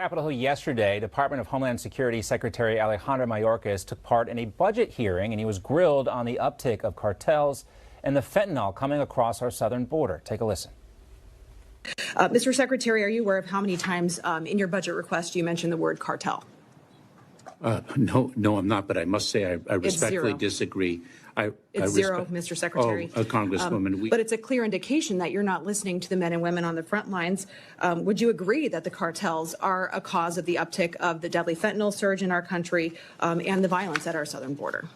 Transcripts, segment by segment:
Capitol Hill yesterday, Department of Homeland Security Secretary Alejandro Mayorkas took part in a budget hearing, and he was grilled on the uptick of cartels and the fentanyl coming across our southern border. Take a listen. Mr. Secretary, are you aware of how many times in your budget request you mentioned the word cartel? No, I'm not, but I must say I respectfully disagree. It's zero, Mr. Secretary. Congresswoman. But it's a clear indication that you're not listening to the men and women on the front lines. Would you agree that the cartels are a cause of the uptick of the deadly fentanyl surge in our country and the violence at our southern border?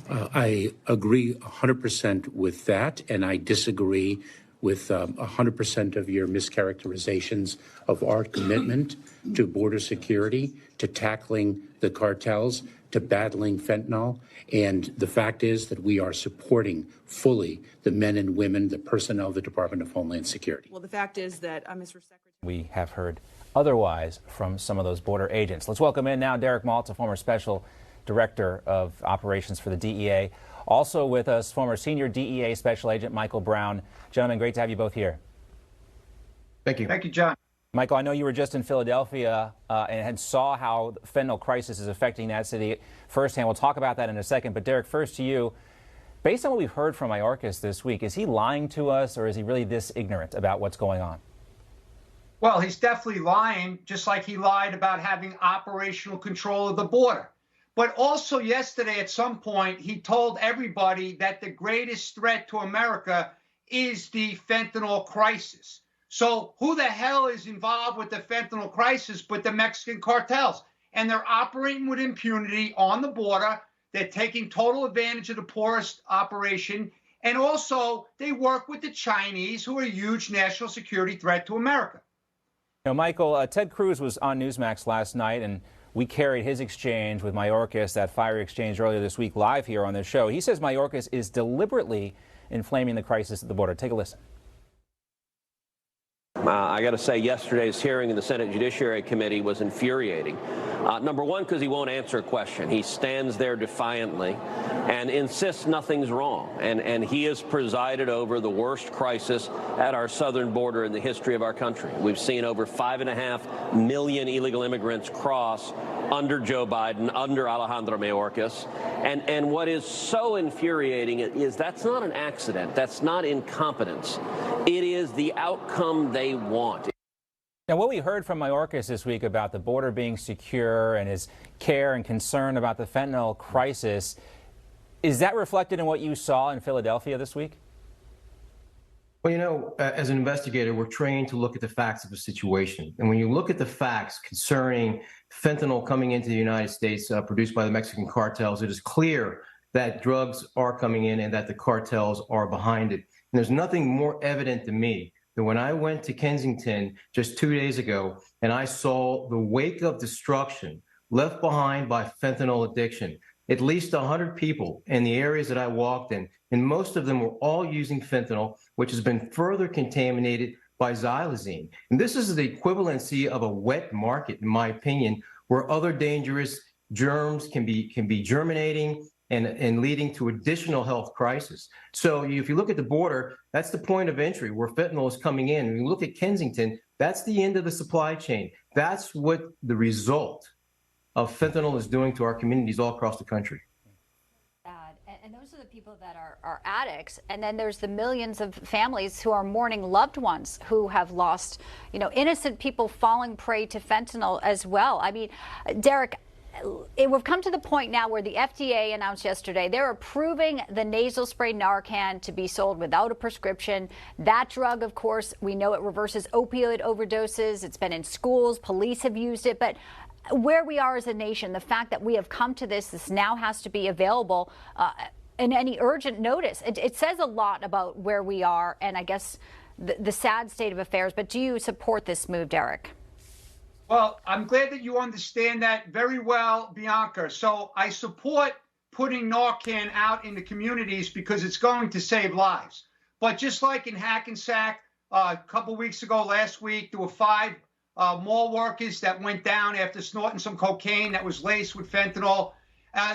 I agree 100% with that, and I disagree with 100% of your mischaracterizations of our commitment to border security, to tackling the cartels, to battling fentanyl. And the fact is that we are supporting fully the men and women, the personnel of the Department of Homeland Security. Well, the fact is that, Mr. Secretary, we have heard otherwise from some of those border agents. Let's welcome in now Derek Maltz, a former special director of operations for the DEA. Also with us, former senior DEA special agent Michael Brown. Gentlemen, great to have you both here. Thank you. Thank you, John. Michael, I know you were just in Philadelphia and saw how the fentanyl crisis is affecting that city firsthand. We'll talk about that in a second. But Derek, first to you. Based on what we've heard from Mayorkas this week, is he lying to us, or is he really this ignorant about what's going on? Well, he's definitely lying, just like he lied about having operational control of the border. But also yesterday at some point, he told everybody that the greatest threat to America is the fentanyl crisis. So who the hell is involved with the fentanyl crisis but the Mexican cartels? And they're operating with impunity on the border. They're taking total advantage of the poorest operation. And also they work with the Chinese, who are a huge national security threat to America. Now, Michael, Ted Cruz was on Newsmax last night, and we carried his exchange with Mayorkas, that fiery exchange earlier this week, live here on this show. He says Mayorkas is deliberately inflaming the crisis at the border. Take a listen. I got to say, yesterday's hearing in the Senate Judiciary Committee was infuriating. Number one, because he won't answer a question. He stands there defiantly and insists nothing's wrong. And he has presided over the worst crisis at our southern border in the history of our country. We've seen over 5.5 million illegal immigrants cross under Joe Biden, under Alejandro Mayorkas. And what is so infuriating is that's not an accident. That's not incompetence. It is the outcome they want. Now, what we heard from Mayorkas this week about the border being secure and his care and concern about the fentanyl crisis, is that reflected in what you saw in Philadelphia this week? Well, you know, as an investigator, we're trained to look at the facts of a situation. And when you look at the facts concerning fentanyl coming into the United States produced by the Mexican cartels, it is clear that drugs are coming in and that the cartels are behind it. And there's nothing more evident to me than when I went to Kensington just 2 days ago and I saw the wake of destruction left behind by fentanyl addiction. At least 100 people in the areas that I walked in, and most of them were all using fentanyl, which has been further contaminated by xylazine. And this is the equivalency of a wet market, in my opinion, where other dangerous germs can be germinating and leading to additional health crisis. So if you look at the border, that's the point of entry where fentanyl is coming in. When you look at Kensington, that's the end of the supply chain. That's what the result of fentanyl is doing to our communities all across the country. And those are the people that are addicts. And then there's the millions of families who are mourning loved ones who have lost, innocent people falling prey to fentanyl as well. I mean, Derek, we've come to the point now where the FDA announced yesterday they're approving the nasal spray Narcan to be sold without a prescription. That drug, of course, we know it reverses opioid overdoses. It's been in schools. Police have used it. But where we are as a nation, the fact that we have come to this now has to be available in any urgent notice. It says a lot about where we are and I guess the sad state of affairs. But do you support this move, Derek? Well, I'm glad that you understand that very well, Bianca. So I support putting Narcan out in the communities because it's going to save lives. But just like in Hackensack a couple weeks ago, last week, there were 5 mall workers that went down after snorting some cocaine that was laced with fentanyl.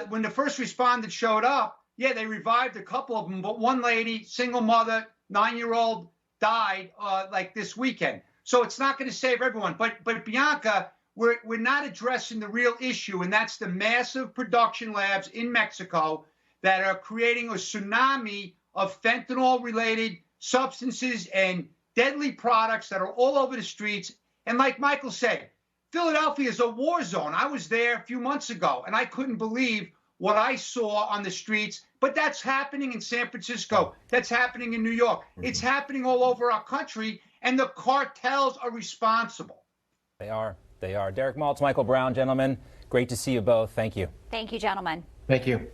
When the first responders showed up, yeah, they revived a couple of them. But one lady, single mother, 9-year-old, died like this weekend. So it's not going to save everyone. But Bianca, we're not addressing the real issue, and that's the massive production labs in Mexico that are creating a tsunami of fentanyl-related substances and deadly products that are all over the streets. And like Michael said, Philadelphia is a war zone. I was there a few months ago, and I couldn't believe what I saw on the streets. But that's happening in San Francisco. That's happening in New York. It's happening all over our country, and the cartels are responsible. They are. They are. Derek Maltz, Michael Brown, gentlemen, great to see you both. Thank you. Thank you, gentlemen. Thank you.